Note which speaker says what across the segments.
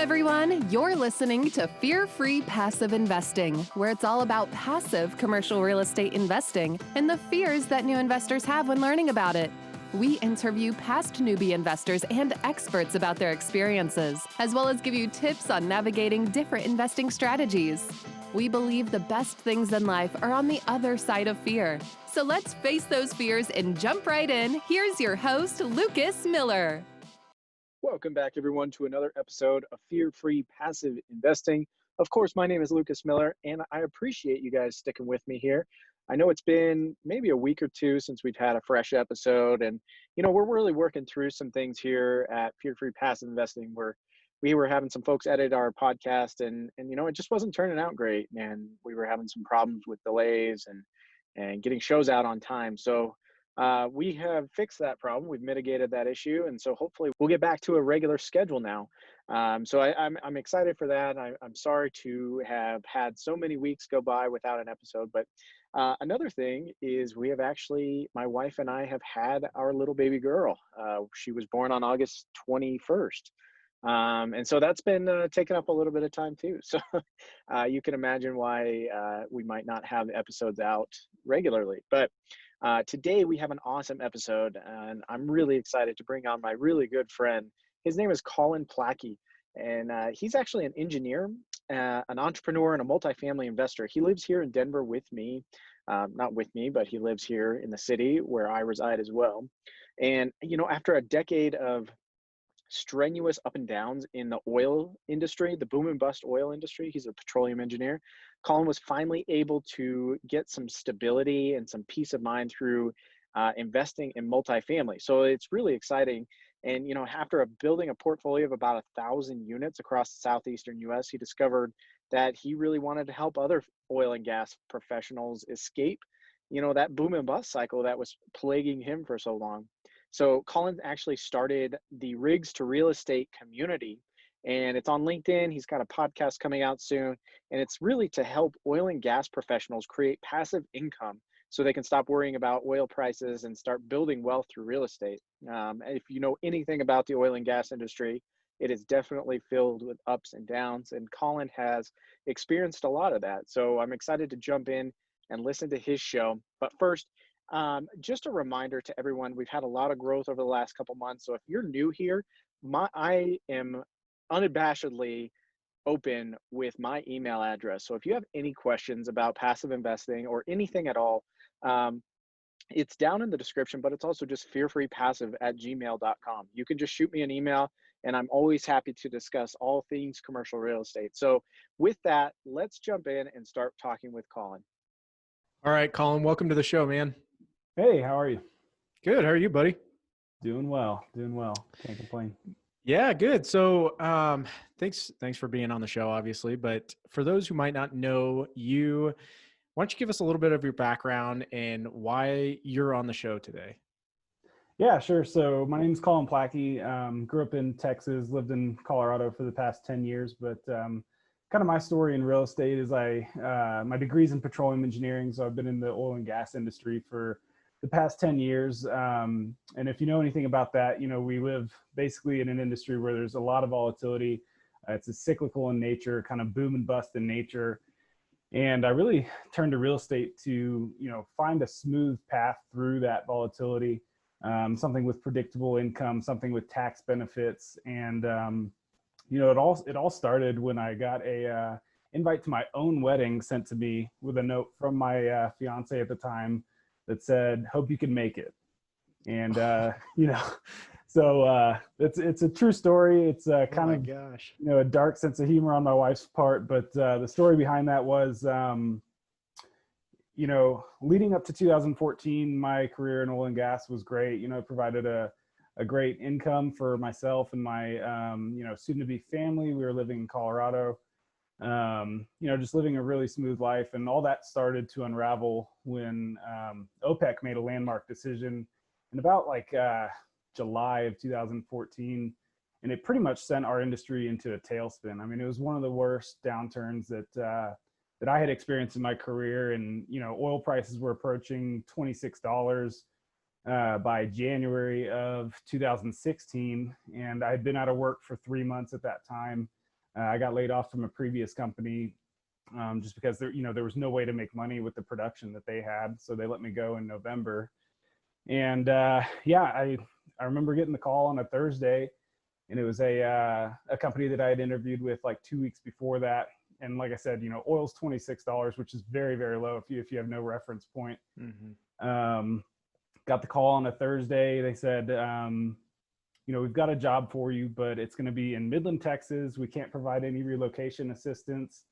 Speaker 1: everyone. You're listening to Fear-Free Passive Investing, where it's all about passive commercial real estate investing and the fears that new investors have when learning about it. We interview past newbie investors and experts about their experiences, as well as give you tips on navigating different investing strategies. We believe the best things in life are on the other side of fear. So let's face those fears and jump right in. Here's your host, Lucas Miller.
Speaker 2: Welcome back, everyone, to another episode of Fear-Free Passive Investing. Of course, my name is Lucas Miller, and I appreciate you guys sticking with me here. I know it's been maybe a week or two since we've had a fresh episode, and we're really working through some things here at Fear-Free Passive Investing where we were having some folks edit our podcast, and it just wasn't turning out great, and we were having some problems with delays and getting shows out on time. So we have fixed that problem. We've mitigated that issue. And so hopefully we'll get back to a regular schedule now. So I'm excited for that. I'm sorry to have had so many weeks go by without an episode. But another thing is my wife and I have had our little baby girl. She was born on August 21st. And so that's been taking up a little bit of time too. So you can imagine why we might not have episodes out regularly. But today we have an awesome episode, and I'm really excited to bring on my really good friend. His name is Collin Placke, and he's actually an engineer, an entrepreneur, and a multifamily investor. He lives here in Denver with me, not with me, but he lives here in the city where I reside as well. And, after a decade of strenuous up and downs in the oil industry, the boom and bust oil industry. He's a petroleum engineer. Collin was finally able to get some stability and some peace of mind through investing in multifamily. So it's really exciting. And, after building a portfolio of about 1,000 units across the southeastern US, he discovered that he really wanted to help other oil and gas professionals escape, that boom and bust cycle that was plaguing him for so long. So Collin actually started the Rigs to Real Estate community, and it's on LinkedIn. He's got a podcast coming out soon, and it's really to help oil and gas professionals create passive income so they can stop worrying about oil prices and start building wealth through real estate. If you know anything about the oil and gas industry, it is definitely filled with ups and downs, and Collin has experienced a lot of that. So I'm excited to jump in and listen to his show. But first, just a reminder to everyone, we've had a lot of growth over the last couple months. So if you're new here, I am unabashedly open with my email address. So if you have any questions about passive investing or anything at all, it's down in the description, but it's also just fearfreepassive@gmail.com. You can just shoot me an email, and I'm always happy to discuss all things commercial real estate. So with that, let's jump in and start talking with Collin.
Speaker 3: All right, Collin, welcome to the show, man.
Speaker 4: Hey, how are you?
Speaker 3: Good. How are you, buddy?
Speaker 4: Doing well. Can't complain.
Speaker 3: Yeah, good. So thanks for being on the show, obviously. But for those who might not know you, why don't you give us a little bit of your background and why you're on the show today?
Speaker 4: Yeah, sure. So my name is Collin Placke. Grew up in Texas, lived in Colorado for the past 10 years. But kind of my story in real estate is my degree's in petroleum engineering. So I've been in the oil and gas industry for the past 10 years. And if you know anything about that, we live basically in an industry where there's a lot of volatility. It's a cyclical in nature, kind of boom and bust in nature. And I really turned to real estate to, find a smooth path through that volatility, something with predictable income, something with tax benefits. And, it all started when I got a invite to my own wedding sent to me with a note from my fiance at the time that said, "Hope you can make it." And, so it's a true story. It's kind of, a dark sense of humor on my wife's part. But the story behind that was, leading up to 2014, my career in oil and gas was great. It provided a great income for myself and my, soon-to-be family. We were living in Colorado. Just living a really smooth life. And all that started to unravel when OPEC made a landmark decision in about July of 2014. And it pretty much sent our industry into a tailspin. I mean, it was one of the worst downturns that I had experienced in my career. And, oil prices were approaching $26 by January of 2016. And I had been out of work for 3 months at that time. I got laid off from a previous company just because there was no way to make money with the production that they had. So they let me go in November. And I remember getting the call on a Thursday, and it was a company that I had interviewed with like 2 weeks before that. And like I said, oil's $26, which is very, very low if you have no reference point. Got the call on a Thursday. They said, we've got a job for you, but it's going to be in Midland, Texas. We can't provide any relocation assistance,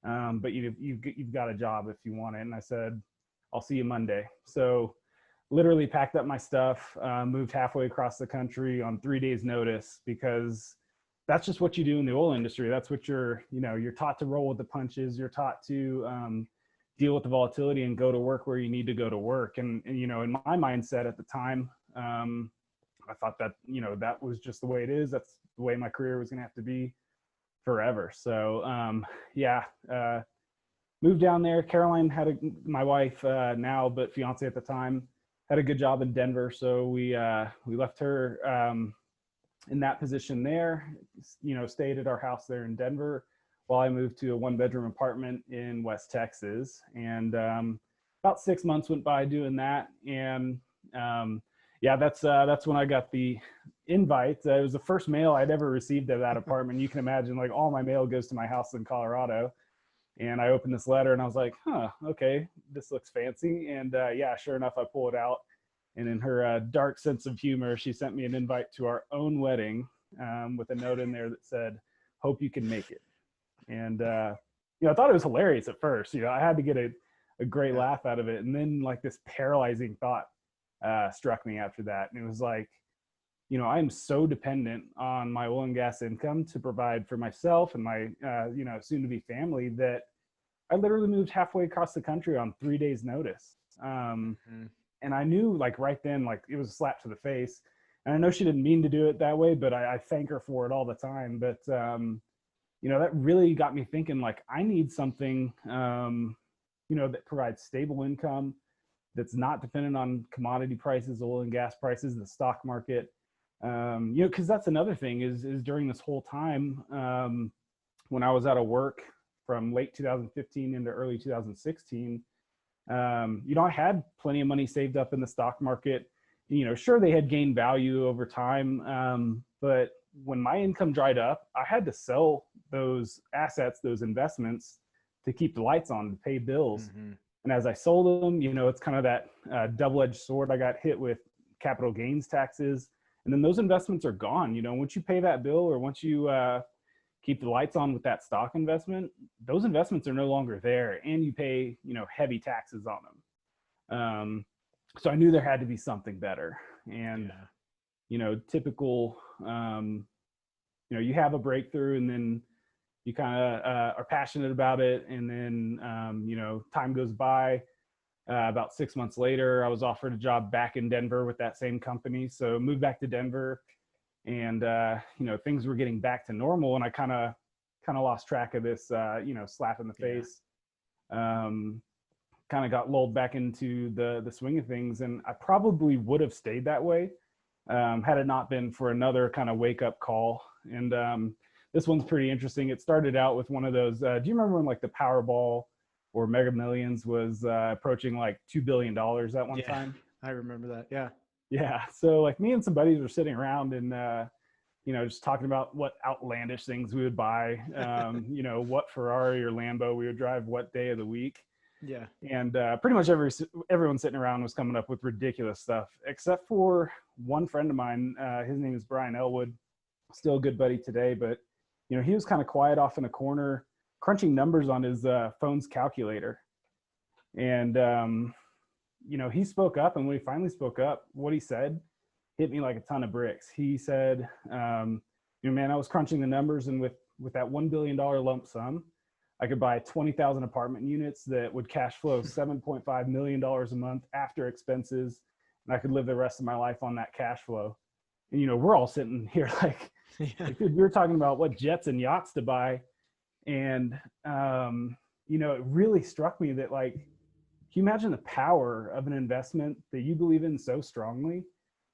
Speaker 4: but you've got a job if you want it. And I said, I'll see you Monday. So literally packed up my stuff, moved halfway across the country on 3 days notice, because that's just what you do in the oil industry. That's what you're taught to roll with the punches. You're taught to deal with the volatility and go to work where you need to go to work. And in my mindset at the time, I thought that, that was just the way it is. That's the way my career was going to have to be forever. So moved down there. Caroline my wife now, but fiance at the time, had a good job in Denver. So we left her in that position there, stayed at our house there in Denver while I moved to a 1-bedroom apartment in West Texas. And about 6 months went by doing that. And that's when I got the invite. It was the first mail I'd ever received of that apartment. You can imagine, like, all my mail goes to my house in Colorado. And I opened this letter and I was like, okay, this looks fancy. And sure enough, I pull it out. And in her dark sense of humor, she sent me an invite to our own wedding with a note in there that said, "Hope you can make it." And, I thought it was hilarious at first. I had to get a great laugh out of it. And then like this paralyzing thought struck me after that. And it was like, I'm so dependent on my oil and gas income to provide for myself and my, soon to be family, that I literally moved halfway across the country on 3 days notice. And I knew, like, right then, like, it was a slap to the face. And I know she didn't mean to do it that way, but I thank her for it all the time. But, that really got me thinking, like, I need something, that provides stable income, that's not dependent on commodity prices, oil and gas prices, the stock market. Because that's another thing is during this whole time, when I was out of work from late 2015 into early 2016, I had plenty of money saved up in the stock market. Sure, they had gained value over time. But when my income dried up, I had to sell those assets, those investments, to keep the lights on, to pay bills. And as I sold them, it's kind of that double-edged sword. I got hit with capital gains taxes, and then those investments are gone. Once you pay that bill, or once you keep the lights on with that stock investment, those investments are no longer there, and you pay, heavy taxes on them. So I knew there had to be something better. And, typical, you have a breakthrough, and then you kind of are passionate about it. And then, time goes by. About 6 months later, I was offered a job back in Denver with that same company. So moved back to Denver, and, things were getting back to normal. And I kind of lost track of this, slap in the face. Kind of got lulled back into the swing of things. And I probably would have stayed that way had it not been for another kind of wake up call. And this one's pretty interesting. It started out with one of those, do you remember when like the Powerball or Mega Millions was approaching like $2 billion at one time?
Speaker 3: I remember that. Yeah.
Speaker 4: Yeah. So like me and some buddies were sitting around and, just talking about what outlandish things we would buy, what Ferrari or Lambo we would drive what day of the week.
Speaker 3: Yeah.
Speaker 4: And pretty much everyone sitting around was coming up with ridiculous stuff, except for one friend of mine. His name is Brian Elwood, still a good buddy today, but he was kind of quiet off in a corner, crunching numbers on his phone's calculator. And he spoke up, and when he finally spoke up, what he said hit me like a ton of bricks. He said, man, I was crunching the numbers, and with that $1 billion lump sum, I could buy 20,000 apartment units that would cash flow $7.5 million a month after expenses. And I could live the rest of my life on that cash flow. And, we're all sitting here like, like, dude, we were talking about what jets and yachts to buy. And, it really struck me that, like, can you imagine the power of an investment that you believe in so strongly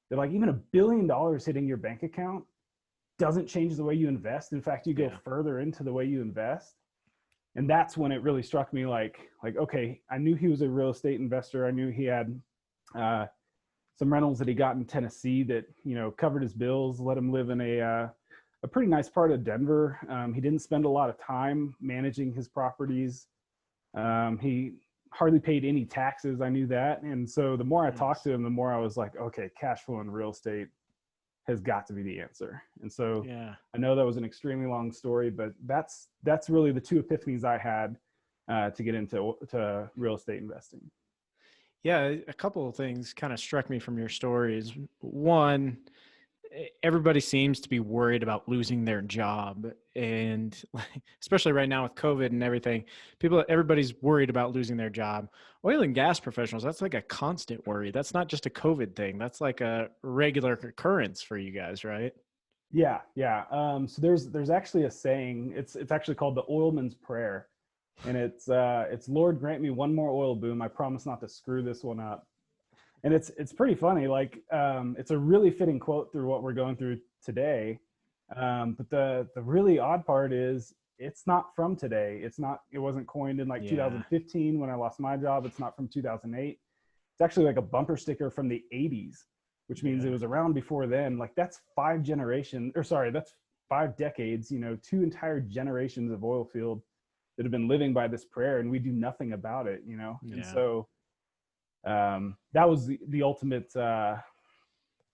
Speaker 4: that, like, even $1 billion hitting your bank account doesn't change the way you invest. In fact, you go further into the way you invest. And that's when it really struck me like, okay, I knew he was a real estate investor. I knew he had some rentals that he got in Tennessee that, covered his bills, let him live in a pretty nice part of Denver. He didn't spend a lot of time managing his properties. He hardly paid any taxes. I knew that. And so the more I talked to him, the more I was like, okay, cash flow in real estate has got to be the answer. And so I know that was an extremely long story, but that's really the two epiphanies I had to get into real estate investing.
Speaker 3: Yeah, a couple of things kind of struck me from your stories. One, everybody seems to be worried about losing their job, and especially right now with COVID and everything, everybody's worried about losing their job. Oil and gas professionals, that's like a constant worry. That's not just a COVID thing. That's like a regular occurrence for you guys, right?
Speaker 4: Yeah. So there's actually a saying. It's actually called the Oilmans Prayer, and it's Lord, grant me one more oil boom. I promise not to screw this one up. And it's pretty funny. Like, it's a really fitting quote through what we're going through today. But the really odd part is it's not from today. It wasn't coined in 2015 when I lost my job. It's not from 2008. It's actually like a bumper sticker from the 80s, which means it was around before then. Like, that's 5 decades, 2 entire generations of oil field that have been living by this prayer, and we do nothing about it, And so that was the ultimate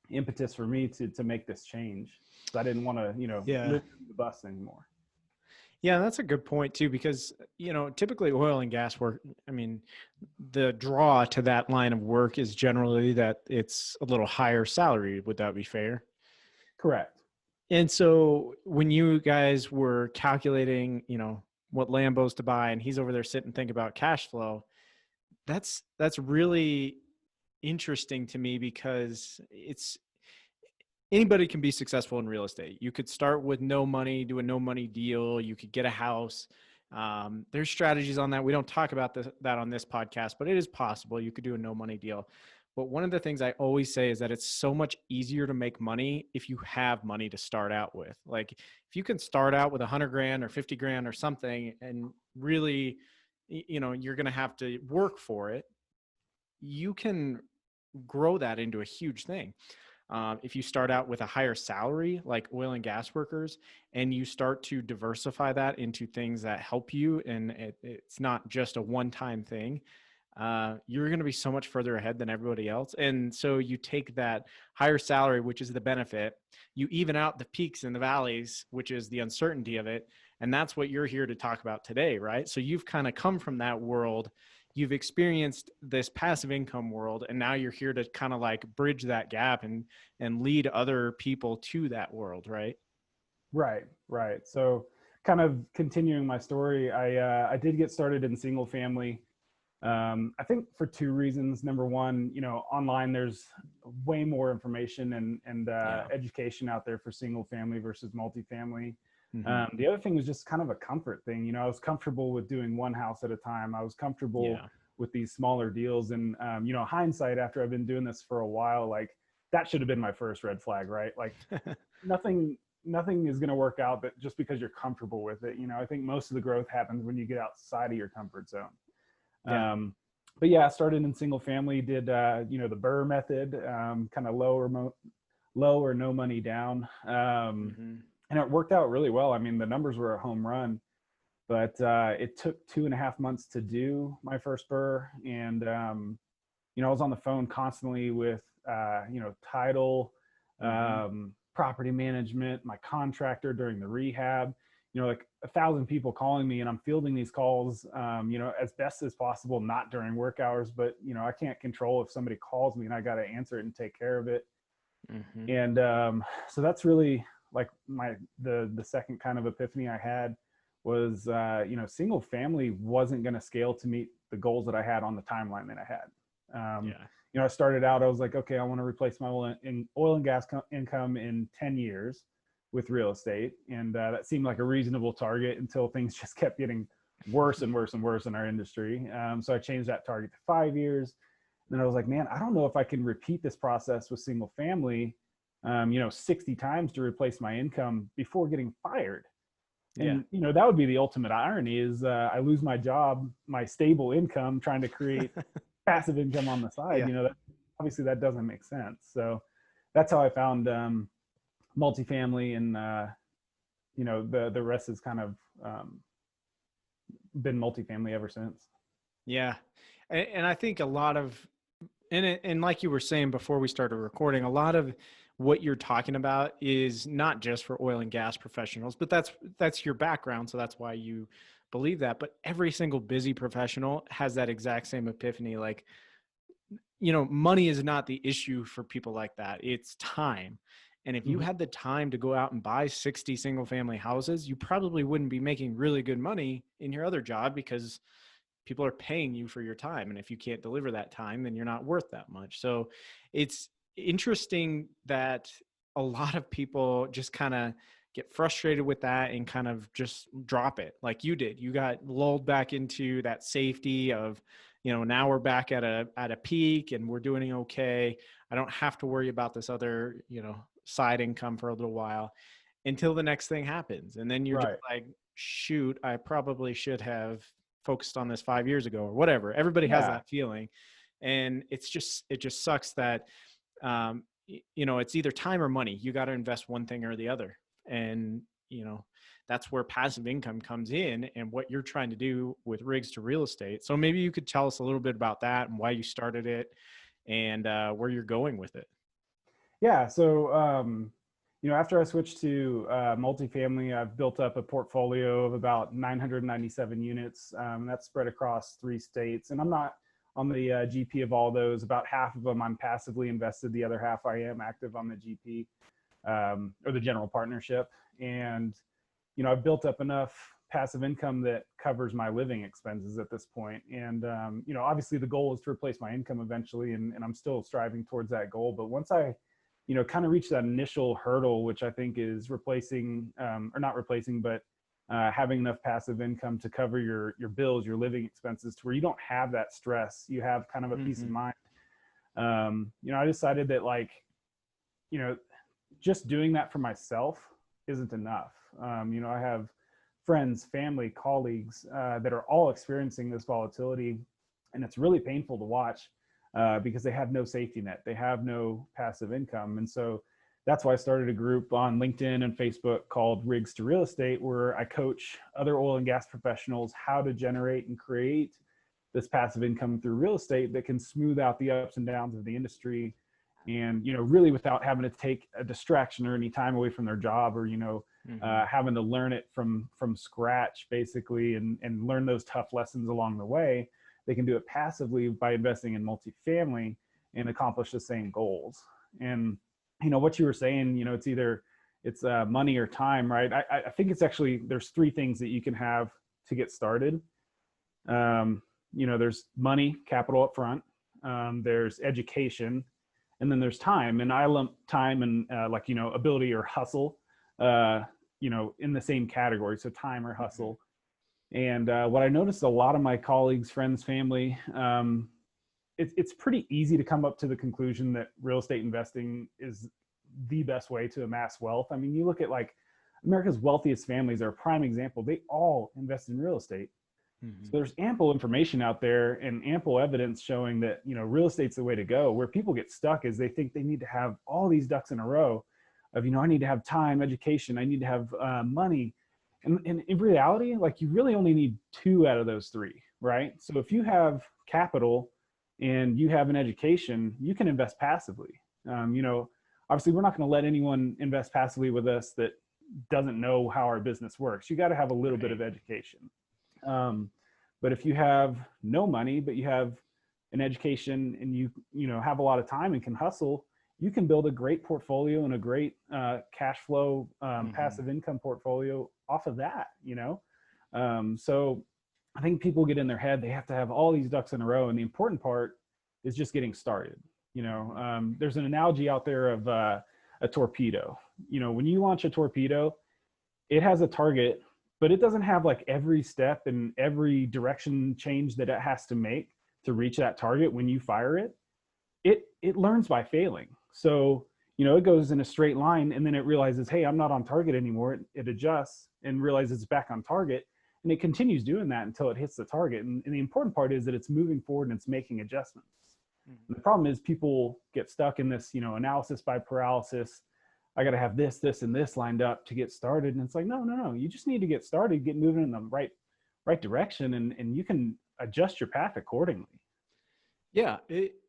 Speaker 4: impetus for me to make this change. So I didn't want to, live the bus anymore.
Speaker 3: Yeah, that's a good point too, because, typically oil and gas work, I mean, the draw to that line of work is generally that it's a little higher salary. Would that be fair?
Speaker 4: Correct.
Speaker 3: And so when you guys were calculating, what Lambos to buy, and he's over there sitting thinking about cash flow, that's really interesting to me, because anybody can be successful in real estate. You could start with no money, do a no money deal. You could get a house. There's strategies on that. We don't talk about that on this podcast, but it is possible. You could do a no money deal. But one of the things I always say is that it's so much easier to make money if you have money to start out with. Like, if you can start out with $100,000 or $50,000 or something, and really, you're going to have to work for it, you can grow that into a huge thing. If you start out with a higher salary, like oil and gas workers, and you start to diversify that into things that help you, and it's not just a one-time thing, you're going to be so much further ahead than everybody else. And so you take that higher salary, which is the benefit, you even out the peaks and the valleys, which is the uncertainty of it. And that's what you're here to talk about today, right? So you've kind of come from that world. You've experienced this passive income world, and now you're here to kind of like bridge that gap and lead other people to that world, right?
Speaker 4: Right. So kind of continuing my story, I did get started in single family. I think for 2 reasons. Number one, online there's way more information and education out there for single family versus multifamily. Mm-hmm. The other thing was just kind of a comfort thing. I was comfortable with doing one house at a time. I was comfortable with these smaller deals. And, hindsight, after I've been doing this for a while, like, that should have been my first red flag, right? Like, nothing is going to work out that just because you're comfortable with it. I think most of the growth happens when you get outside of your comfort zone. Yeah. But yeah, I started in single family, did, the Burr method, kind of low or no money down. And it worked out really well. I mean, the numbers were a home run, but it took 2.5 months to do my first Burr. And, I was on the phone constantly with, title, property management, my contractor during the rehab, like 1,000 people calling me, and I'm fielding these calls, as best as possible, not during work hours, but, I can't control if somebody calls me and I got to answer it and take care of it. Mm-hmm. And so that's really like the second kind of epiphany I had was, single family wasn't going to scale to meet the goals that I had on the timeline that I had. I started out, I was like, okay, I want to replace my oil and gas income in 10 years with real estate. And that seemed like a reasonable target until things just kept getting worse and worse and worse in our industry. So I changed that target to 5 years. And then I was like, man, I don't know if I can repeat this process with single family 60 times to replace my income before getting fired.
Speaker 3: Yeah.
Speaker 4: And, that would be the ultimate irony is I lose my job, my stable income, trying to create passive income on the side.
Speaker 3: Yeah.
Speaker 4: Obviously that doesn't make sense. So that's how I found multifamily, and the rest has kind of been multifamily ever since.
Speaker 3: Yeah. And I think a lot of, and like you were saying before we started recording, a lot of what you're talking about is not just for oil and gas professionals, but that's your background. So that's why you believe that. But every single busy professional has that exact same epiphany. Like, money is not the issue for people like that. It's time. And if you had the time to go out and buy 60 single family houses, you probably wouldn't be making really good money in your other job because people are paying you for your time. And if you can't deliver that time, then you're not worth that much. So it's interesting that a lot of people just kind of get frustrated with that and kind of just drop it like you did. You got lulled back into that safety of, now we're back at a peak and we're doing okay. I don't have to worry about this other, side income for a little while until the next thing happens. And then you're just like, shoot, I probably should have focused on this 5 years ago or whatever. Everybody has that feeling. And it just sucks that, it's either time or money. You got to invest one thing or the other. And, that's where passive income comes in and what you're trying to do with Rigs to Real Estate. So maybe you could tell us a little bit about that and why you started it and where you're going with it.
Speaker 4: Yeah. So, after I switched to multifamily, I've built up a portfolio of about 997 units. That's spread across 3 states. And I'm not on the GP of all those. About half of them I'm passively invested. The other half I am active on the GP or the general partnership. And, I've built up enough passive income that covers my living expenses at this point. And, obviously the goal is to replace my income eventually. And I'm still striving towards that goal. But once I kind of reach that initial hurdle, which I think is replacing, or not replacing, but having enough passive income to cover your bills, your living expenses, to where you don't have that stress. You have kind of a peace of mind. I decided that just doing that for myself isn't enough. I have friends, family, colleagues that are all experiencing this volatility, and it's really painful to watch. Because they have no safety net, they have no passive income. And so that's why I started a group on LinkedIn and Facebook called Rigs to Real Estate, where I coach other oil and gas professionals how to generate and create this passive income through real estate that can smooth out the ups and downs of the industry. And, really without having to take a distraction or any time away from their job or, having to learn it from scratch, basically, and learn those tough lessons along the way. They can do it passively by investing in multifamily and accomplish the same goals. And, what you were saying, it's money or time, right? I think it's actually, there's 3 things that you can have to get started. There's money, capital up front, there's education, and then there's time. And I lump time and ability or hustle, in the same category. So time or hustle. And what I noticed, a lot of my colleagues, friends, family, it's pretty easy to come up to the conclusion that real estate investing is the best way to amass wealth. I mean, you look at America's wealthiest families are a prime example. They all invest in real estate. So there's ample information out there and ample evidence showing that, real estate's the way to go. Where people get stuck is they think they need to have all these ducks in a row of, I need to have time, education, I need to have money. And in reality, you really only need 2 out of those 3, right? So if you have capital and you have an education, you can invest passively. Obviously we're not going to let anyone invest passively with us that doesn't know how our business works. You got to have a little bit of education. But if you have no money, but you have an education and you have a lot of time and can hustle, you can build a great portfolio and a great cash flow, passive income portfolio off of that, So I think people get in their head, they have to have all these ducks in a row. And the important part is just getting started. There's an analogy out there of a torpedo. When you launch a torpedo, it has a target, but it doesn't have every step and every direction change that it has to make to reach that target when you fire it. It learns by failing. So, it goes in a straight line, and then it realizes, hey, I'm not on target anymore. It adjusts and realizes it's back on target, and it continues doing that until it hits the target. And the important part is that it's moving forward and it's making adjustments. And the problem is people get stuck in this, analysis by paralysis. I got to have this, and this lined up to get started. And it's like, no. You just need to get started, get moving in the right direction, and you can adjust your path accordingly.
Speaker 3: Yeah.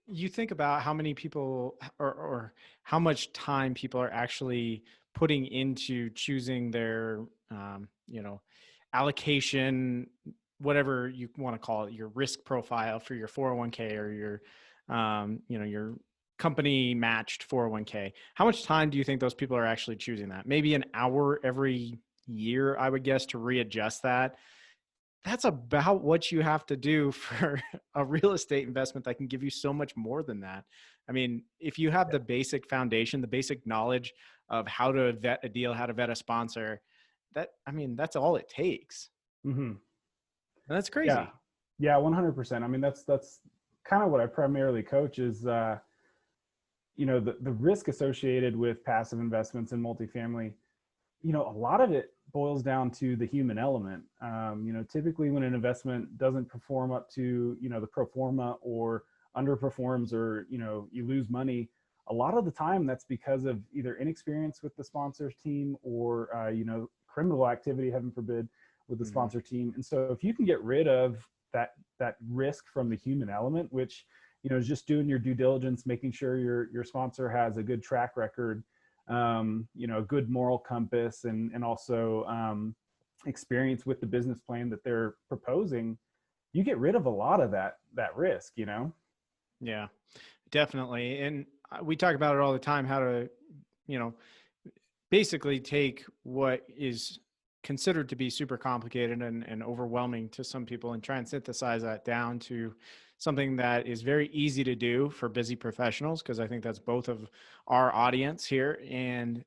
Speaker 3: You think about how many people or how much time people are actually putting into choosing their, allocation, whatever you want to call it, your risk profile for your 401k or your company matched 401k. How much time do you think those people are actually choosing that? Maybe an hour every year, I would guess, to readjust that. That's about what you have to do for a real estate investment that can give you so much more than that. I mean, if you have the basic foundation, the basic knowledge of how to vet a deal, how to vet a sponsor, that's all it takes.
Speaker 4: Mm-hmm.
Speaker 3: And that's crazy.
Speaker 4: Yeah, 100%. I mean, that's kind of what I primarily coach is, the risk associated with passive investments in multifamily. A lot of it boils down to the human element. Typically when an investment doesn't perform up to, the pro forma or underperforms, or, you lose money, a lot of the time that's because of either inexperience with the sponsor's team or, criminal activity, heaven forbid, with the sponsor team. And so if you can get rid of that risk from the human element, which, is just doing your due diligence, making sure your sponsor has a good track record, a good moral compass, and also experience with the business plan that they're proposing, you get rid of a lot of that risk,
Speaker 3: Yeah, definitely. And we talk about it all the time, how to, basically take what is considered to be super complicated and overwhelming to some people and try and synthesize that down to something that is very easy to do for busy professionals, because I think that's both of our audience here. And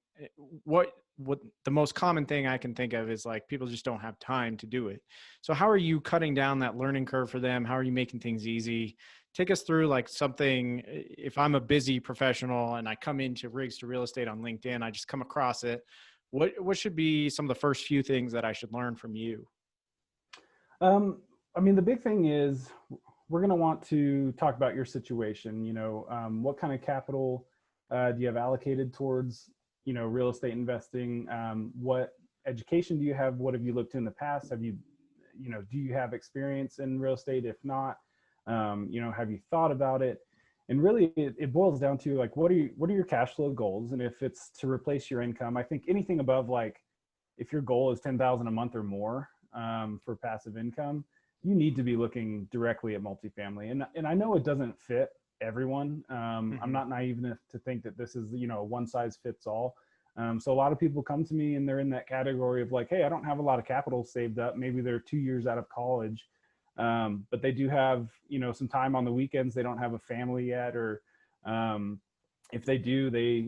Speaker 3: what the most common thing I can think of is like people just don't have time to do it. So how are you cutting down that learning curve for them? How are you making things easy? Take us through like something. If I'm a busy professional and I come into Rigs to Real Estate on LinkedIn, I just come across it. What should be some of the first few things that I should learn from you?
Speaker 4: The big thing is we're going to want to talk about your situation. What kind of capital do you have allocated towards, real estate investing? What education do you have? What have you looked in the past? Do you have experience in real estate? If not, have you thought about it? And really it boils down to like, what are your cash flow goals? And if it's to replace your income, I think anything above, like if your goal is 10,000 a month or more for passive income, you need to be looking directly at multifamily. And I know it doesn't fit everyone. I'm not naive enough to think that this is, a one size fits all. So a lot of people come to me and they're in that category of like, hey, I don't have a lot of capital saved up. Maybe they're 2 years out of college. But they do have, some time on the weekends. They don't have a family yet, or if they do, they,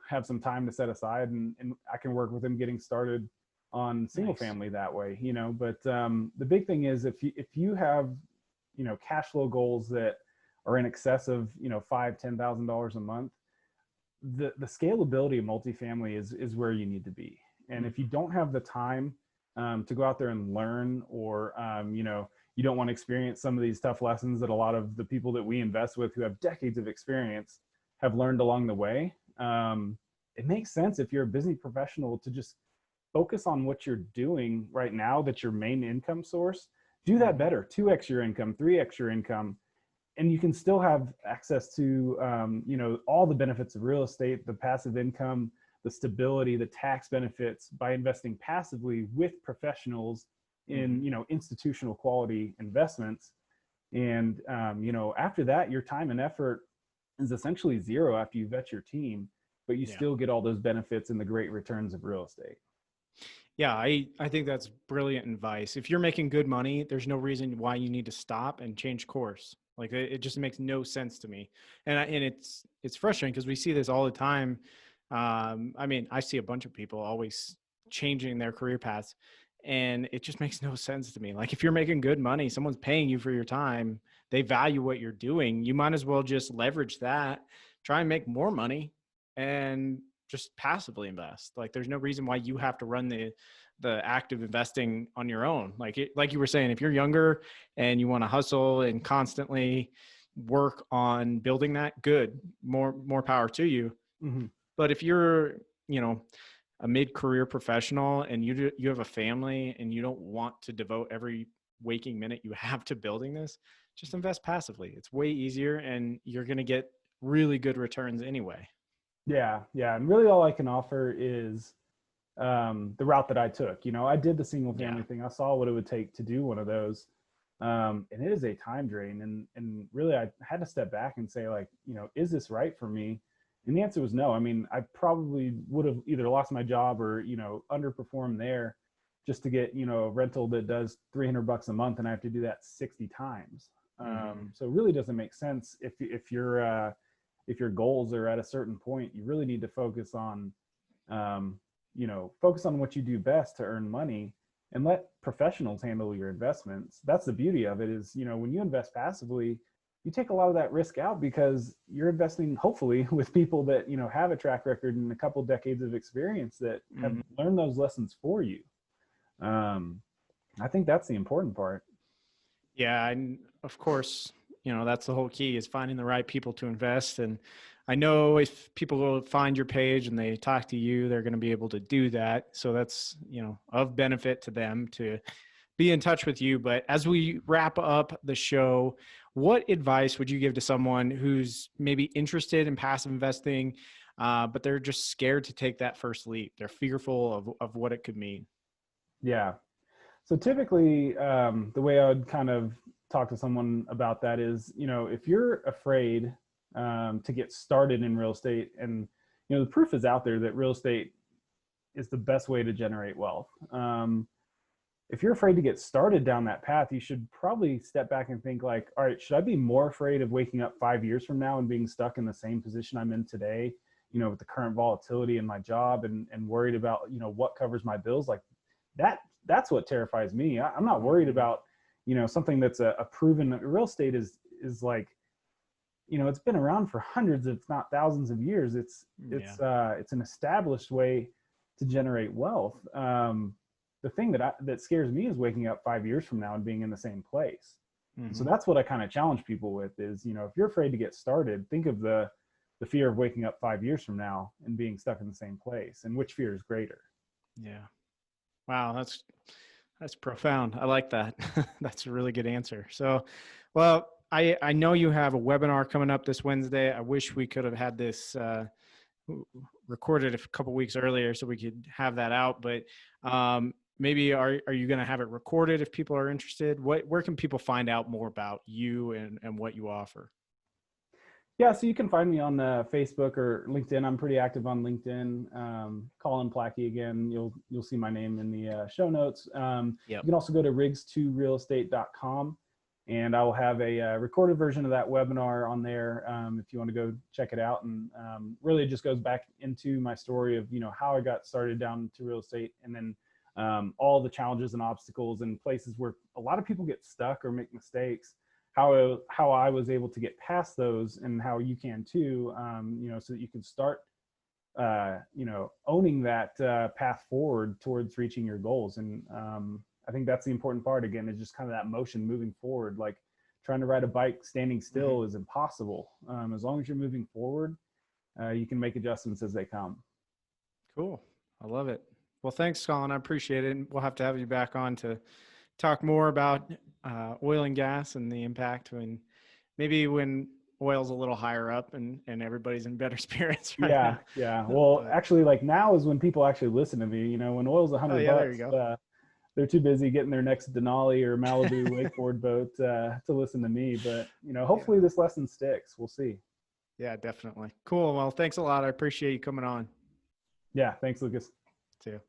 Speaker 4: have some time to set aside, and I can work with them getting started on single family that way, But the big thing is if you have, cash flow goals that are in excess of, $5,000-$10,000 a month, the scalability of multifamily is where you need to be. And if you don't have the time to go out there and learn, or you don't want to experience some of these tough lessons that a lot of the people that we invest with who have decades of experience have learned along the way, it makes sense if you're a busy professional to just focus on what you're doing right now. That's your main income source. Do that better, 2x your income, 3x your income, and you can still have access to all the benefits of real estate, the passive income, the stability, the tax benefits by investing passively with professionals in institutional quality investments. And after that, your time and effort is essentially zero after you vet your team, but you still get all those benefits and the great returns of real estate.
Speaker 3: Yeah, I think that's brilliant advice. If you're making good money, there's no reason why you need to stop and change course. Like it just makes no sense to me. And it's frustrating because we see this all the time. I see a bunch of people always changing their career paths, and it just makes no sense to me. Like if you're making good money, someone's paying you for your time, they value what you're doing, you might as well just leverage that, try and make more money, and just passively invest. Like there's no reason why you have to run the active investing on your own. Like you were saying, if you're younger and you want to hustle and constantly work on building that, good, more power to you.
Speaker 4: Mm-hmm.
Speaker 3: But if you're, a mid-career professional and you have a family and you don't want to devote every waking minute you have to building this, just invest passively. It's way easier and you're going to get really good returns anyway.
Speaker 4: Yeah. And really all I can offer is the route that I took. I did the single family thing. I saw what it would take to do one of those. And it is a time drain. And really I had to step back and say, like, is this right for me? And the answer was no. I mean, I probably would have either lost my job or, underperformed there just to get, a rental that does $300 a month, and I have to do that 60 times. So it really doesn't make sense if your goals are at a certain point. You really need to focus on what you do best to earn money, and let professionals handle your investments. That's the beauty of it is, when you invest passively, you take a lot of that risk out because you're investing hopefully with people that, have a track record and a couple decades of experience that have learned those lessons for you. I think that's the important part.
Speaker 3: Yeah. And of course, that's the whole key is finding the right people to invest. And I know if people will find your page and they talk to you, they're going to be able to do that. So that's, of benefit to them to be in touch with you. But as we wrap up the show, what advice would you give to someone who's maybe interested in passive investing, but they're just scared to take that first leap? They're fearful of what it could mean.
Speaker 4: Yeah. So typically, the way I would kind of talk to someone about that is, if you're afraid to get started in real estate, and, the proof is out there that real estate is the best way to generate wealth. If you're afraid to get started down that path, you should probably step back and think like, all right, should I be more afraid of waking up 5 years from now and being stuck in the same position I'm in today, with the current volatility in my job and worried about, what covers my bills? Like that's what terrifies me. I'm not worried about, something that's a proven. Real estate is like, it's been around for hundreds, if not thousands of years. It's an established way to generate wealth. The thing that scares me is waking up 5 years from now and being in the same place. So that's what I kind of challenge people with is, if you're afraid to get started, think of the fear of waking up 5 years from now and being stuck in the same place, and which fear is greater.
Speaker 3: Yeah. Wow. That's profound. I like that. That's a really good answer. So, well, I know you have a webinar coming up this Wednesday. I wish we could have had this recorded a couple weeks earlier so we could have that out, but maybe are you going to have it recorded if people are interested? Where can people find out more about you and what you offer?
Speaker 4: Yeah, so you can find me on Facebook or LinkedIn. I'm pretty active on LinkedIn. Collin Placke again. You'll see my name in the show notes. You can also go to rigs2realestate.com, and I will have a recorded version of that webinar on there if you want to go check it out. And really, it just goes back into my story of how I got started down to real estate, and then all the challenges and obstacles and places where a lot of people get stuck or make mistakes. How I was able to get past those, and how you can too, so that you can start, owning that path forward towards reaching your goals. And I think that's the important part, again, is just kind of that motion moving forward. Like trying to ride a bike standing still is impossible. As long as you're moving forward, you can make adjustments as they come.
Speaker 3: Cool. I love it. Well, thanks, Collin. I appreciate it. And we'll have to have you back on to talk more about oil and gas and the impact maybe when oil's a little higher up and everybody's in better spirits right now.
Speaker 4: Yeah. Well, actually, like now is when people actually listen to me. When oil's $100, they're too busy getting their next Denali or Malibu wakeboard boat to listen to me. But hopefully this lesson sticks. We'll see.
Speaker 3: Yeah, definitely. Cool. Well, thanks a lot. I appreciate you coming on.
Speaker 4: Yeah. Thanks, Lucas.
Speaker 3: See you.